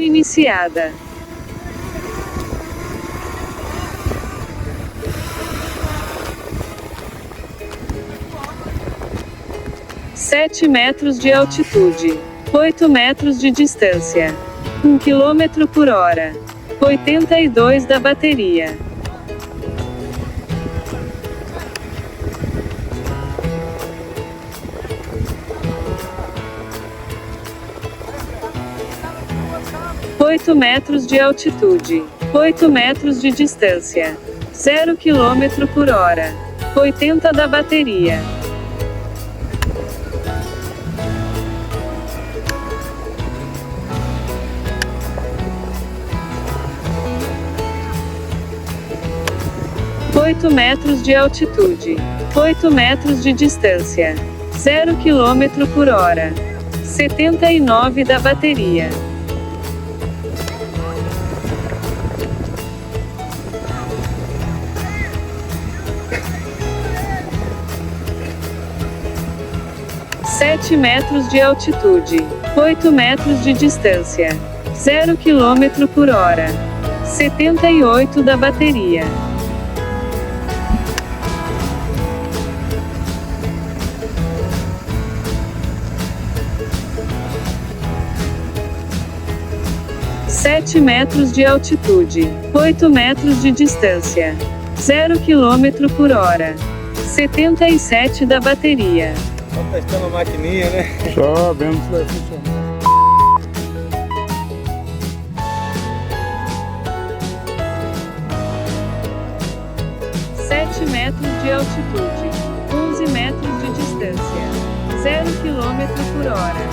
iniciada. 7 metros de altitude. 8 metros de distância. 1 km por hora. 82 da bateria. Oito metros de altitude. 8 metros de distância. 0 km por hora. 80 da bateria. Oito metros de altitude. 8 metros de distância. 0 km por hora. 79 da bateria. Sete metros de altitude. 8 metros de distância. 0 km por hora. 78 da bateria. Sete metros de altitude. 8 metros de distância. 0 km por hora. 77 da bateria. Só testando a maquininha, né? Só vendo se vai funcionar. Sete metros de altitude. 11 metros de distância. 0 km por hora.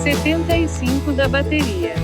75 da bateria.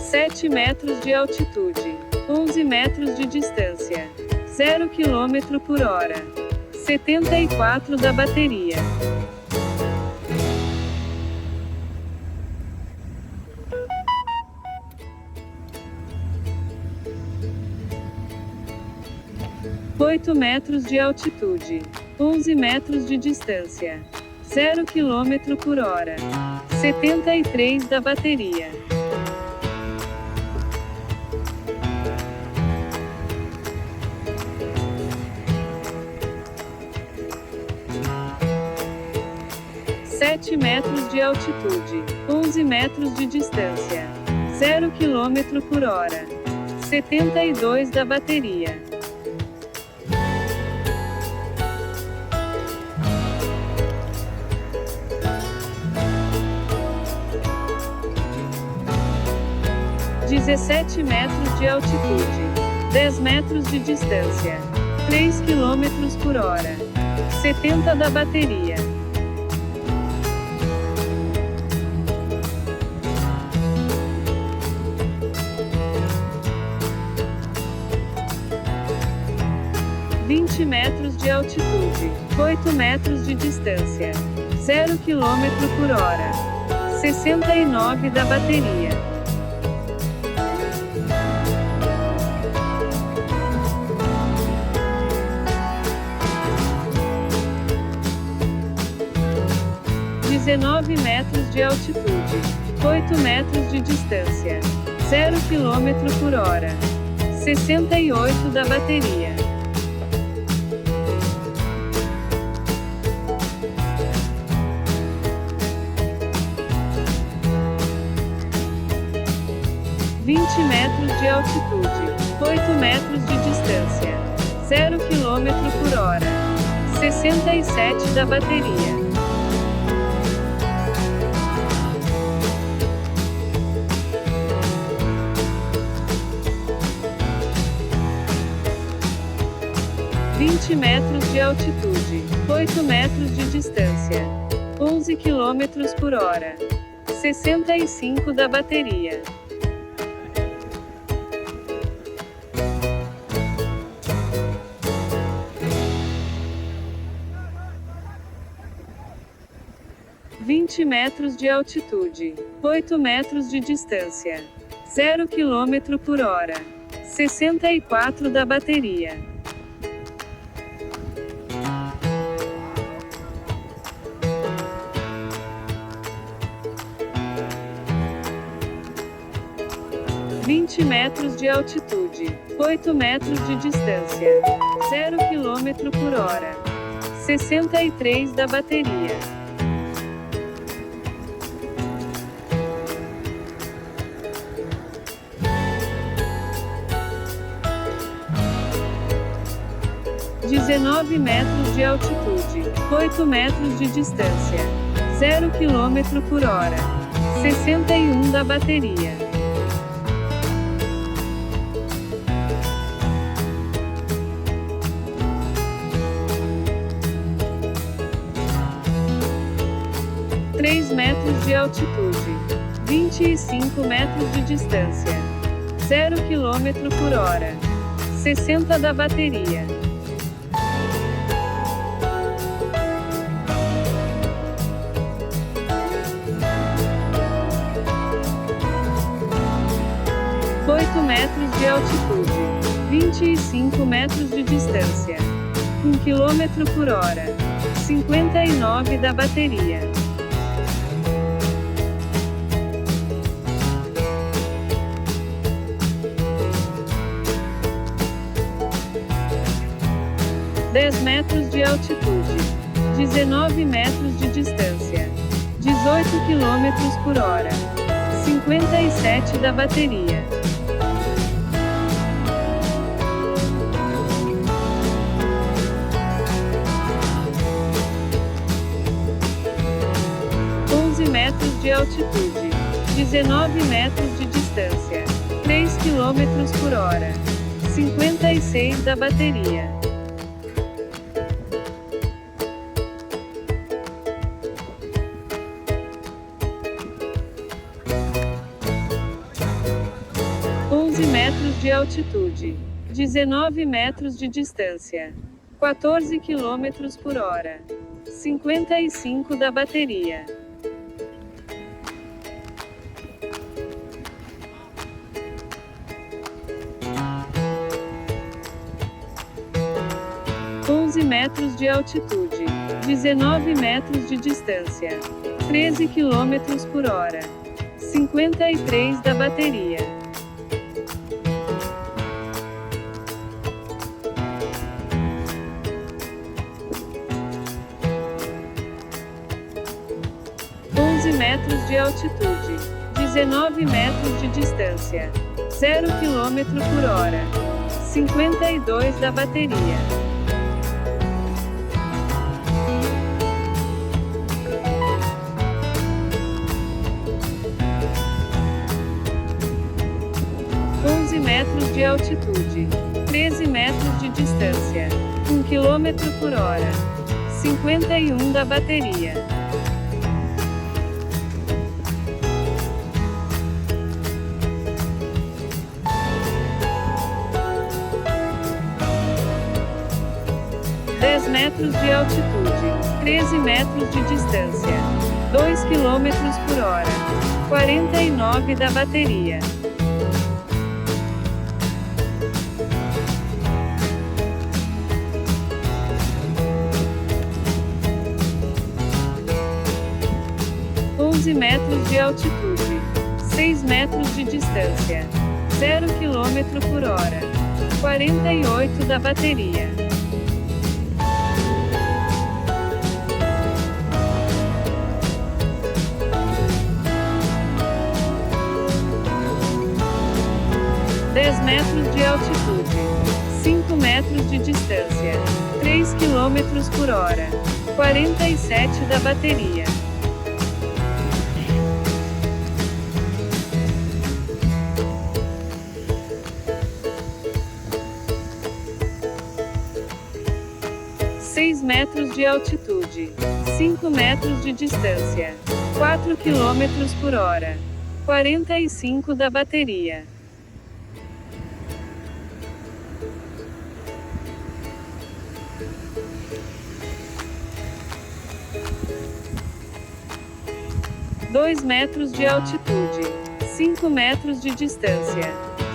Sete metros de altitude. 11 metros de distância. 0 km por hora. 74 da bateria. Oito metros de altitude. 11 metros de distância. 0 km por hora. 73 da bateria. Sete metros de altitude. 11 metros de distância. 0 km por hora. 72 da bateria. Dezessete metros de altitude. 10 metros de distância. 3 km por hora. 70 da bateria. Vinte metros de altitude. 8 metros de distância. 0 km por hora. 69 da bateria. Dezenove metros de altitude. 8 metros de distância. 0 km por hora. 68 da bateria. Vinte metros de altitude. 8 metros de distância. 0 km por hora. 67 da bateria. Vinte metros de altitude. 8 metros de distância. 11 km por hora. 65 da bateria. Vinte metros de altitude. 8 metros de distância. 0 km por hora. 64 da bateria. 20 metros de altitude, 8 metros de distância, 0 km por hora, 63 da bateria. (19 metros de altitude, 8 metros de distância, 0 km por hora, 61 da bateria. (3 metros de altitude, 25 metros de distância, 0 km por hora, 60 da bateria. Metros de altitude, 25 metros de distância, 1 km por hora, 59 da bateria. (10 metros de altitude, 19 metros de distância, 18 km por hora, 57 da bateria. Metros de altitude, 19 metros de distância, 3 km por hora, 56 da bateria. Metros de altitude, 19 metros de distância, 14 km por hora, 55 da bateria. Metros de altitude, 19 metros de distância, 13 km por hora, 53 da bateria. Metros de altitude, 19 metros de distância, 0 km por hora, 52 da bateria. Metros de altitude, 13 metros de distância, 1 km por hora, 51 da bateria. Metros de altitude, 13 metros de distância, 2 km por hora, 49 da bateria. Metros de altitude, 6 metros de distância, 0 km por hora, 48 da bateria. Metros de altitude, 5 metros de distância, 3 km por hora, 47 da bateria. Metros de altitude, 5 metros de distância, 4 km por hora, 45 da bateria. (2 metros de altitude, 5 metros de distância,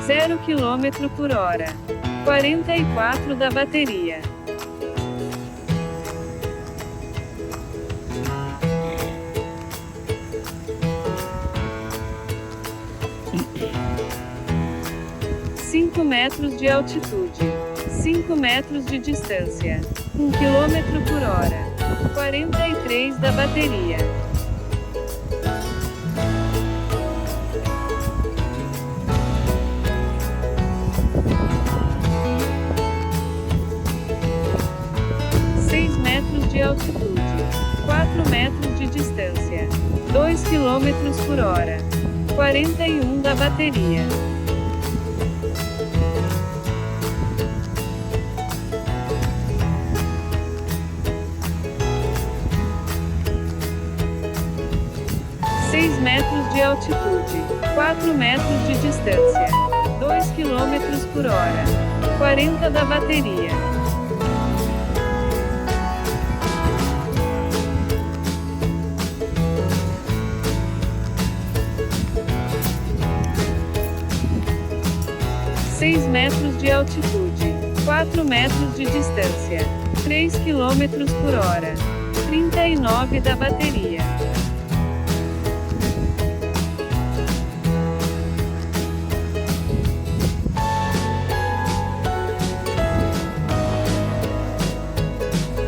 0 km por hora, 44 da bateria. 5 metros de altitude, 5 metros de distância, 1 km por hora, 43 da bateria. De altitude, 4 metros de distância, 2 km por hora, 41 da bateria. Seis metros de altitude, 4 metros de distância, 2 km por hora, 40 da bateria. 6 metros de altitude, 4 metros de distância, 3 km por hora, 39 da bateria.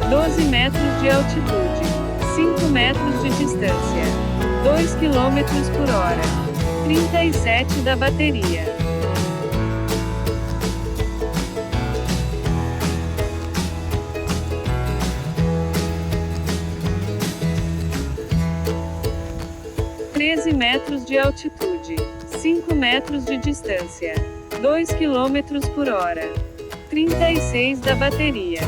Doze metros de altitude, 5 metros de distância, 2 km por hora, 37 da bateria. 13 metros de altitude, 5 metros de distância, 2 km por hora, 36 da bateria.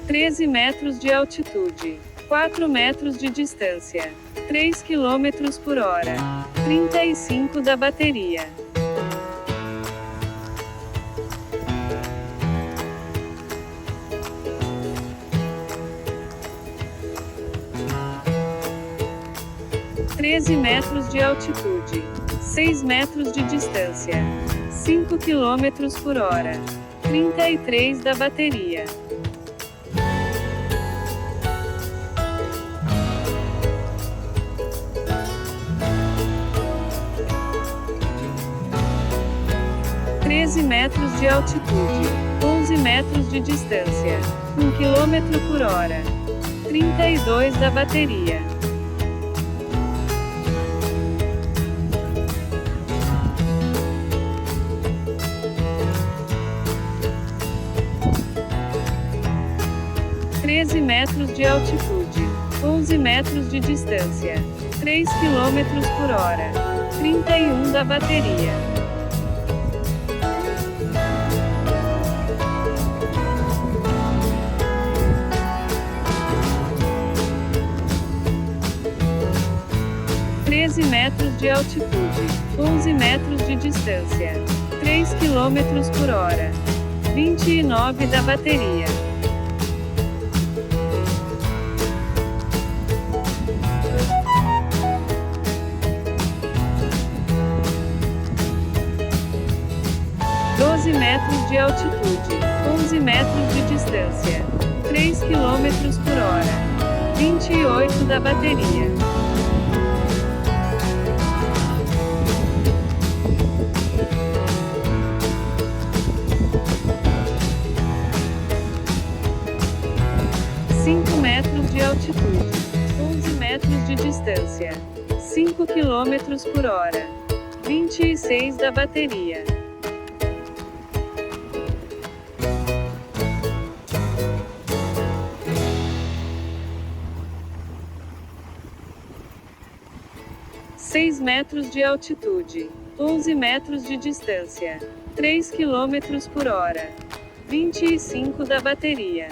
Treze metros de altitude, 4 metros de distância, 3 km por hora, 35 da bateria. 13 metros de altitude, 6 metros de distância, 5 km por hora, 33 da bateria. Metros de altitude, 11 metros de distância, 1 km por hora, 32 da bateria. Metros de altitude, 11 metros de distância, 3 km por hora, 31 da bateria. Metros de altitude, 11 metros de distância, 3 km por hora, 29 da bateria. Metros de altitude, 11 metros de distância, 3 km por hora, 28 da bateria. Metros de altitude, 11 metros de distância, 5 km por hora, 26 da bateria. Seis metros de altitude, 11 metros de distância, 3 km por hora, 25 da bateria.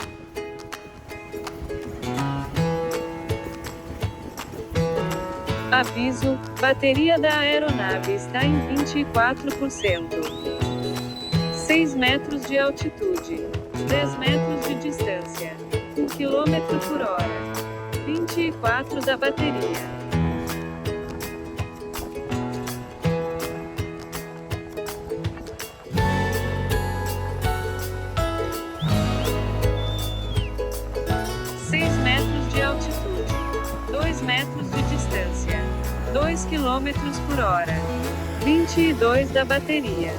Aviso: bateria da aeronave está em 24%. 6 metros de altitude, 10 metros de distância, 1 km por hora, 24 da bateria. metros de distância. 2 km por hora. 22 da bateria.